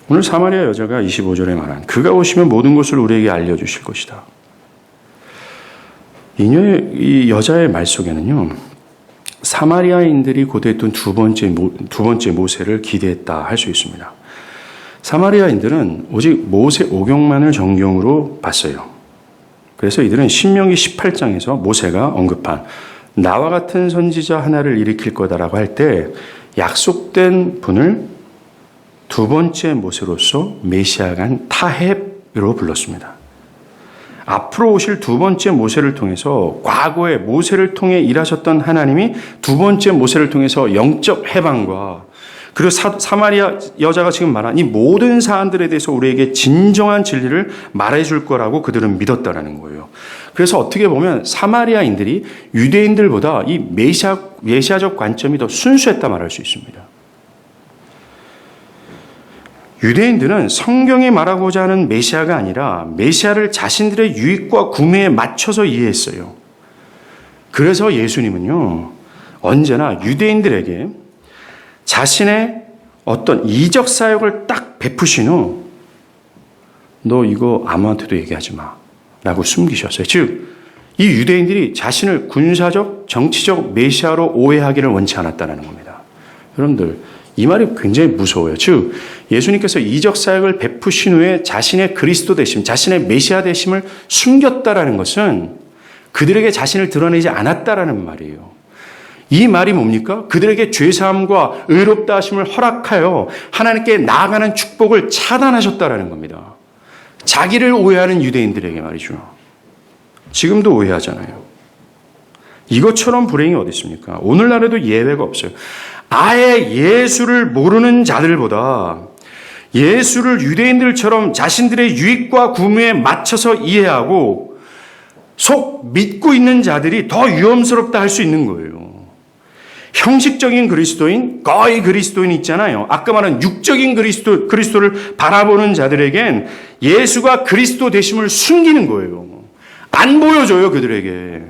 오늘 사마리아 여자가 25절에 말한 그가 오시면 모든 것을 우리에게 알려주실 것이다. 이 여자의 말 속에는요, 사마리아인들이 고대했던 두 번째 모세를 기대했다 할 수 있습니다. 사마리아인들은 오직 모세 오경만을 정경으로 봤어요. 그래서 이들은 신명기 18장에서 모세가 언급한 나와 같은 선지자 하나를 일으킬 거다라고 할 때 약속된 분을 두 번째 모세로서 메시아간 타헵으로 불렀습니다. 앞으로 오실 두 번째 모세를 통해서 과거에 모세를 통해 일하셨던 하나님이 두 번째 모세를 통해서 영적 해방과 그리고 사마리아 여자가 지금 말한 이 모든 사안들에 대해서 우리에게 진정한 진리를 말해줄 거라고 그들은 믿었다라는 거예요. 그래서 어떻게 보면 사마리아인들이 유대인들보다 이 메시아적 관점이 더 순수했다 말할 수 있습니다. 유대인들은 성경이 말하고자 하는 메시아가 아니라 메시아를 자신들의 유익과 구매에 맞춰서 이해했어요. 그래서 예수님은요, 언제나 유대인들에게 자신의 어떤 이적 사역을 딱 베푸신 후 너 이거 아무한테도 얘기하지 마 라고 숨기셨어요. 즉, 이 유대인들이 자신을 군사적, 정치적 메시아로 오해하기를 원치 않았다는 겁니다. 여러분들, 이 말이 굉장히 무서워요. 즉, 예수님께서 이적 사역을 베푸신 후에 자신의 그리스도 되심, 자신의 메시아 되심을 숨겼다라는 것은 그들에게 자신을 드러내지 않았다라는 말이에요. 이 말이 뭡니까? 그들에게 죄사함과 의롭다 하심을 허락하여 하나님께 나아가는 축복을 차단하셨다라는 겁니다. 자기를 오해하는 유대인들에게 말이죠. 지금도 오해하잖아요. 이것처럼 불행이 어디 있습니까? 오늘날에도 예외가 없어요. 아예 예수를 모르는 자들보다 예수를 유대인들처럼 자신들의 유익과 구매에 맞춰서 이해하고 속 믿고 있는 자들이 더 위험스럽다 할 수 있는 거예요. 형식적인 그리스도인, 거의 그리스도인 있잖아요. 아까 말한 육적인 그리스도를 바라보는 자들에겐 예수가 그리스도 되심을 숨기는 거예요. 안 보여줘요, 그들에게.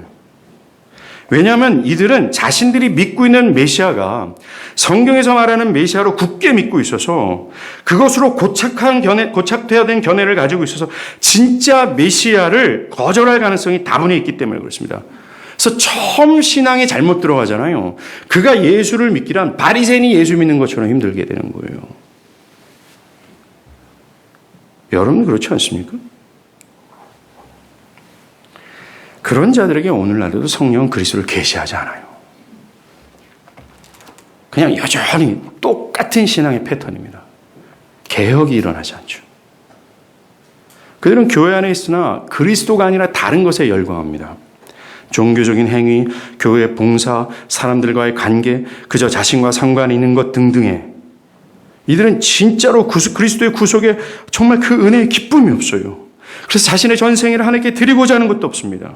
왜냐하면 이들은 자신들이 믿고 있는 메시아가 성경에서 말하는 메시아로 굳게 믿고 있어서 그것으로 고착되어야 된 견해를 가지고 있어서 진짜 메시아를 거절할 가능성이 다분히 있기 때문에 그렇습니다. 그래서 처음 신앙에 잘못 들어가잖아요. 그가 예수를 믿기란 바리새인이 예수 믿는 것처럼 힘들게 되는 거예요. 여러분 그렇지 않습니까? 그런 자들에게 오늘날도 성령은 그리스도를 계시하지 않아요. 그냥 여전히 똑같은 신앙의 패턴입니다. 개혁이 일어나지 않죠. 그들은 교회 안에 있으나 그리스도가 아니라 다른 것에 열광합니다. 종교적인 행위, 교회 봉사, 사람들과의 관계, 그저 자신과 상관이 있는 것 등등에 이들은 진짜로 그리스도의 구속에 정말 그 은혜의 기쁨이 없어요. 그래서 자신의 전생애를 하나님께 드리고자 하는 것도 없습니다.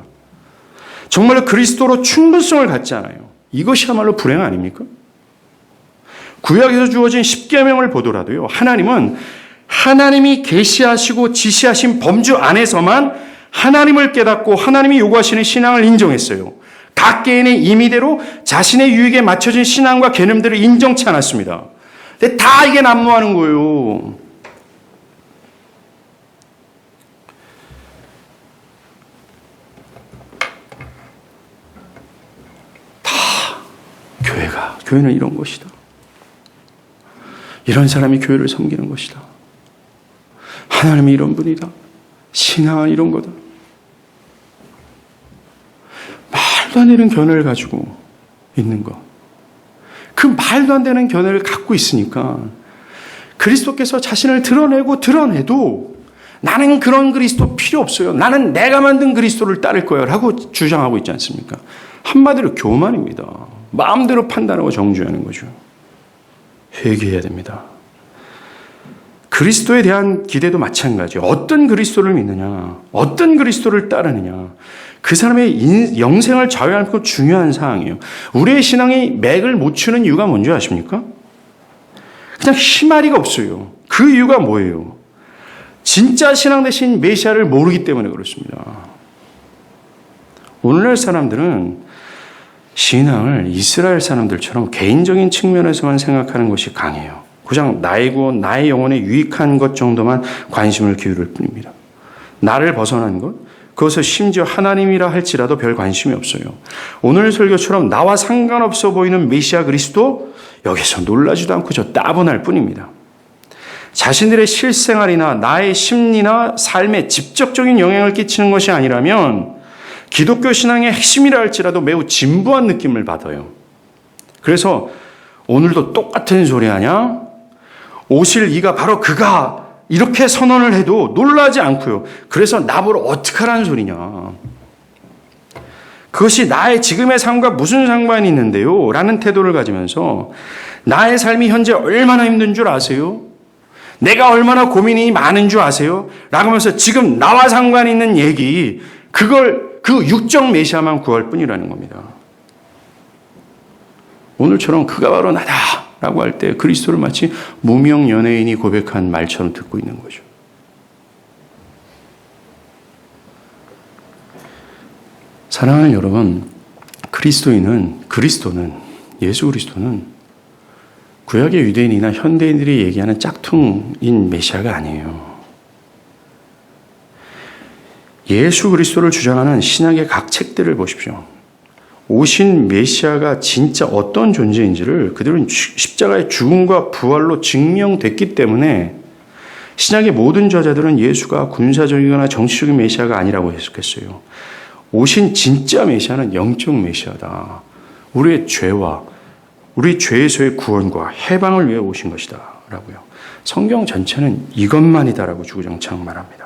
정말로 그리스도로 충분성을 갖지 않아요. 이것이야말로 불행 아닙니까? 구약에서 주어진 십계명을 보더라도요. 하나님은 하나님이 계시하시고 지시하신 범주 안에서만 하나님을 깨닫고 하나님이 요구하시는 신앙을 인정했어요. 각 개인의 임의대로 자신의 유익에 맞춰진 신앙과 개념들을 인정치 않았습니다. 근데 다 이게 난무하는 거예요. 교회는 이런 것이다. 이런 사람이 교회를 섬기는 것이다. 하나님이 이런 분이다. 신앙은 이런 거다. 말도 안 되는 견해를 가지고 있는 것. 그 말도 안 되는 견해를 갖고 있으니까 그리스도께서 자신을 드러내도 나는 그런 그리스도 필요 없어요. 나는 내가 만든 그리스도를 따를 거예요. 라고 주장하고 있지 않습니까? 한마디로 교만입니다. 마음대로 판단하고 정죄하는 거죠. 회개해야 됩니다. 그리스도에 대한 기대도 마찬가지예요. 어떤 그리스도를 믿느냐, 어떤 그리스도를 따르느냐, 그 사람의 영생을 좌우하는 것 중요한 사항이에요. 우리의 신앙이 맥을 못 추는 이유가 뭔지 아십니까? 그냥 희마리가 없어요. 그 이유가 뭐예요? 진짜 신앙 대신 메시아를 모르기 때문에 그렇습니다. 오늘날 사람들은 신앙을 이스라엘 사람들처럼 개인적인 측면에서만 생각하는 것이 강해요. 그냥 나이고 나의 영혼에 유익한 것 정도만 관심을 기울일 뿐입니다. 나를 벗어난 것, 그것을 심지어 하나님이라 할지라도 별 관심이 없어요. 오늘 설교처럼 나와 상관없어 보이는 메시아 그리스도, 여기서 놀라지도 않고 저 따분할 뿐입니다. 자신들의 실생활이나 나의 심리나 삶에 직접적인 영향을 끼치는 것이 아니라면 기독교 신앙의 핵심이라 할지라도 매우 진부한 느낌을 받아요. 그래서 오늘도 똑같은 소리 하냐? 오실 이가 바로 그가, 이렇게 선언을 해도 놀라지 않고요. 그래서 나보러 어떡하라는 소리냐. 그것이 나의 지금의 삶과 무슨 상관이 있는데요? 라는 태도를 가지면서 나의 삶이 현재 얼마나 힘든 줄 아세요? 내가 얼마나 고민이 많은 줄 아세요? 라고 하면서 지금 나와 상관이 있는 얘기, 그 육적 메시아만 구할 뿐이라는 겁니다. 오늘처럼 그가 바로 나다 라고 할 때 그리스도를 마치 무명 연예인이 고백한 말처럼 듣고 있는 거죠. 사랑하는 여러분, 그리스도는 예수 그리스도는 구약의 유대인이나 현대인들이 얘기하는 짝퉁인 메시아가 아니에요. 예수 그리스도를 주장하는 신약의 각 책들을 보십시오. 오신 메시아가 진짜 어떤 존재인지를 그들은 십자가의 죽음과 부활로 증명됐기 때문에 신약의 모든 저자들은 예수가 군사적이거나 정치적인 메시아가 아니라고 해석했어요. 오신 진짜 메시아는 영적 메시아다. 우리의 죄와 우리 죄에서의 구원과 해방을 위해 오신 것이다 라고요. 성경 전체는 이것만이다라고 주구장창 말합니다.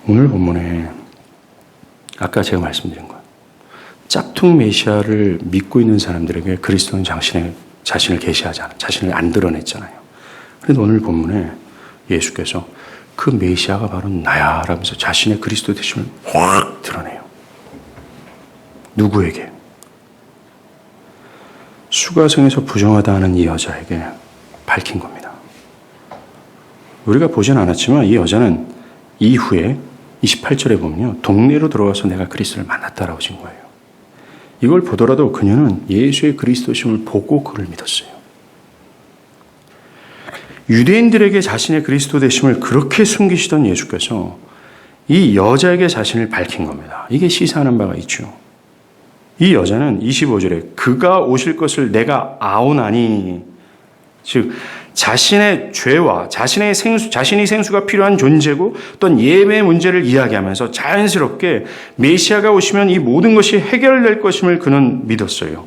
오늘 본문에 아까 제가 말씀드린 것, 짝퉁 메시아를 믿고 있는 사람들에게 그리스도는 자신을 계시하지 않아, 자신을 안 드러냈잖아요. 그런데 오늘 본문에 예수께서 그 메시아가 바로 나야 라면서 자신의 그리스도 되심을 확 드러내요. 누구에게? 수가성에서 부정하다 하는 이 여자에게 밝힌 겁니다. 우리가 보진 않았지만 이 여자는 이후에 28절에 보면요, 동네로 들어가서 내가 그리스도를 만났다라고 진 거예요. 이걸 보더라도 그녀는 예수의 그리스도심을 보고 그를 믿었어요. 유대인들에게 자신의 그리스도 되심을 그렇게 숨기시던 예수께서 이 여자에게 자신을 밝힌 겁니다. 이게 시사하는 바가 있죠. 이 여자는 25절에 그가 오실 것을 내가 아오나니 즉 자신의 죄와 자신이 생수가 필요한 존재고 어떤 예배의 문제를 이야기하면서 자연스럽게 메시아가 오시면 이 모든 것이 해결될 것임을 그는 믿었어요.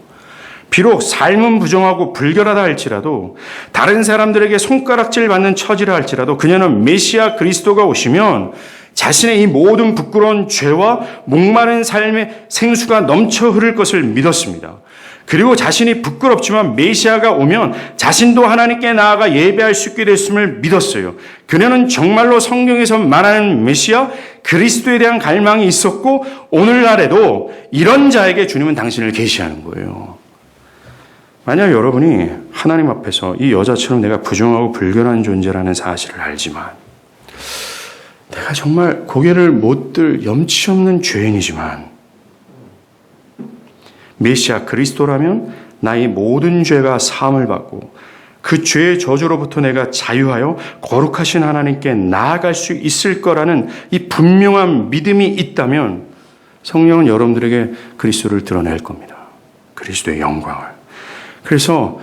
비록 삶은 부정하고 불결하다 할지라도 다른 사람들에게 손가락질 받는 처지라 할지라도 그녀는 메시아 그리스도가 오시면 자신의 이 모든 부끄러운 죄와 목마른 삶의 생수가 넘쳐 흐를 것을 믿었습니다. 그리고 자신이 부끄럽지만 메시아가 오면 자신도 하나님께 나아가 예배할 수 있게 됐음을 믿었어요. 그녀는 정말로 성경에서 말하는 메시아 그리스도에 대한 갈망이 있었고 오늘날에도 이런 자에게 주님은 당신을 계시하는 거예요. 만약 여러분이 하나님 앞에서 이 여자처럼 내가 부정하고 불결한 존재라는 사실을 알지만 내가 정말 고개를 못 들 염치 없는 죄인이지만 메시아 그리스도라면 나의 모든 죄가 사함을 받고 그 죄의 저주로부터 내가 자유하여 거룩하신 하나님께 나아갈 수 있을 거라는 이 분명한 믿음이 있다면 성령은 여러분들에게 그리스도를 드러낼 겁니다. 그리스도의 영광을. 그래서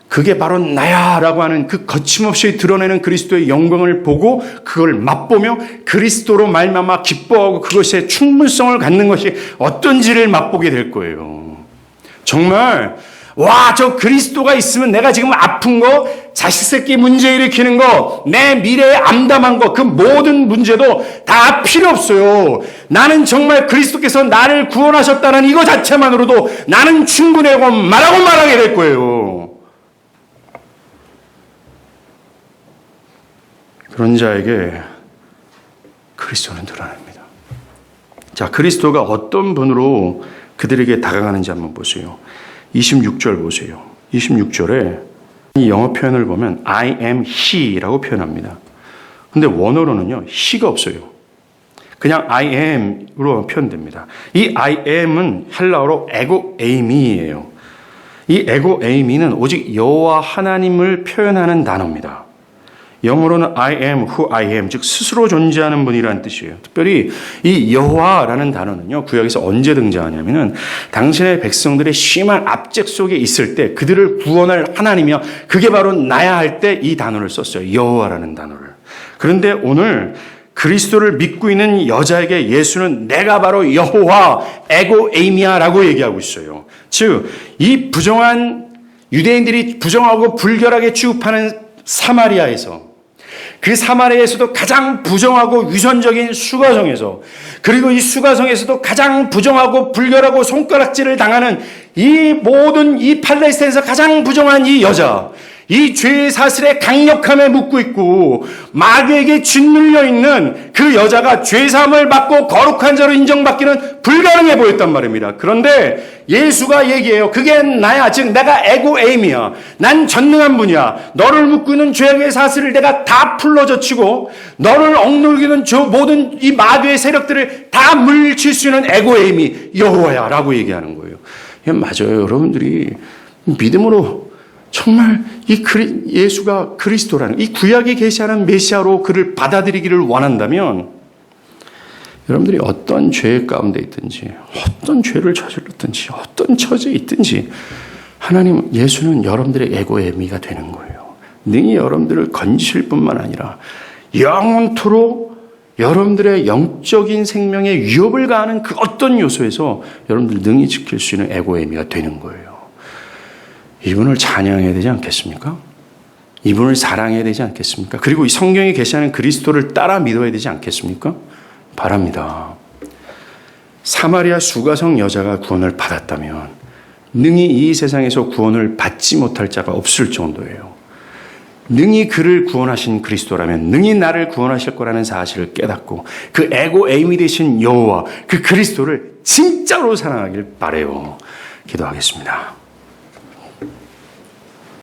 그게 바로 나야 라고 하는 그 거침없이 드러내는 그리스도의 영광을 보고 그걸 맛보며 그리스도로 말미암아 기뻐하고 그것의 충분성을 갖는 것이 어떤지를 맛보게 될 거예요. 정말 와, 저 그리스도가 있으면 내가 지금 아픈 거, 자식 새끼 문제 일으키는 거, 내 미래에 암담한 거, 그 모든 문제도 다 필요 없어요. 나는 정말 그리스도께서 나를 구원하셨다는 이거 자체만으로도 나는 충분하고 말하게 될 거예요. 그런 자에게 그리스도는 드러납니다. 자, 그리스도가 어떤 분으로 그들에게 다가가는지 한번 보세요. 26절 보세요. 26절에 이 영어 표현을 보면 I am he라고 표현합니다. 근데 원어로는요, he가 없어요. 그냥 I am으로 표현됩니다. 이 I am은 헬라어로 에고 에이미예요. 이 에고 에이미는 오직 여호와 하나님을 표현하는 단어입니다. 영어로는 I am who I am, 즉 스스로 존재하는 분이라는 뜻이에요. 특별히 이 여호와라는 단어는요, 구약에서 언제 등장하냐면은 당신의 백성들의 심한 압제 속에 있을 때 그들을 구원할 하나님이며 그게 바로 나야 할 때 이 단어를 썼어요. 여호와라는 단어를. 그런데 오늘 그리스도를 믿고 있는 여자에게 예수는 내가 바로 여호와 에고 에이미야라고 얘기하고 있어요. 즉, 이 부정한 유대인들이 부정하고 불결하게 취급하는 사마리아에서 그 사마리아에서도 가장 부정하고 위선적인 수가성에서 그리고 이 수가성에서도 가장 부정하고 불결하고 손가락질을 당하는 이 모든 이 팔레스타인에서 가장 부정한 이 여자 이 죄의 사슬에 강력함에 묶고 있고 마귀에게 짓눌려 있는 그 여자가 죄사함을 받고 거룩한 자로 인정받기는 불가능해 보였단 말입니다. 그런데 예수가 얘기해요. 그게 나야. 즉 내가 에고 에이미야. 난 전능한 분이야. 너를 묶고 있는 죄악의 사슬을 내가 다 풀어젖히고 너를 억눌리는 저 모든 이 마귀의 세력들을 다 물리칠 수 있는 에고 에이미 여호와야 라고 얘기하는 거예요. 예, 맞아요. 여러분들이 믿음으로 정말 이 예수가 그리스도라는 이 구약이 계시하는 메시아로 그를 받아들이기를 원한다면 여러분들이 어떤 죄 가운데 있든지 어떤 죄를 저질렀든지 어떤 처지에 있든지 하나님 예수는 여러분들의 에고에미가 되는 거예요. 능히 여러분들을 건지실 뿐만 아니라 영원토록 여러분들의 영적인 생명에 위협을 가하는 그 어떤 요소에서 여러분들 능히 지킬 수 있는 에고에미가 되는 거예요. 이분을 찬양해야 되지 않겠습니까? 이분을 사랑해야 되지 않겠습니까? 그리고 이 성경에 계시하는 그리스도를 따라 믿어야 되지 않겠습니까? 바랍니다. 사마리아 수가성 여자가 구원을 받았다면 능히 이 세상에서 구원을 받지 못할 자가 없을 정도예요. 능히 그를 구원하신 그리스도라면 능히 나를 구원하실 거라는 사실을 깨닫고 그 에고 에이미 되신 여호와 그 그리스도를 진짜로 사랑하길 바라요. 기도하겠습니다.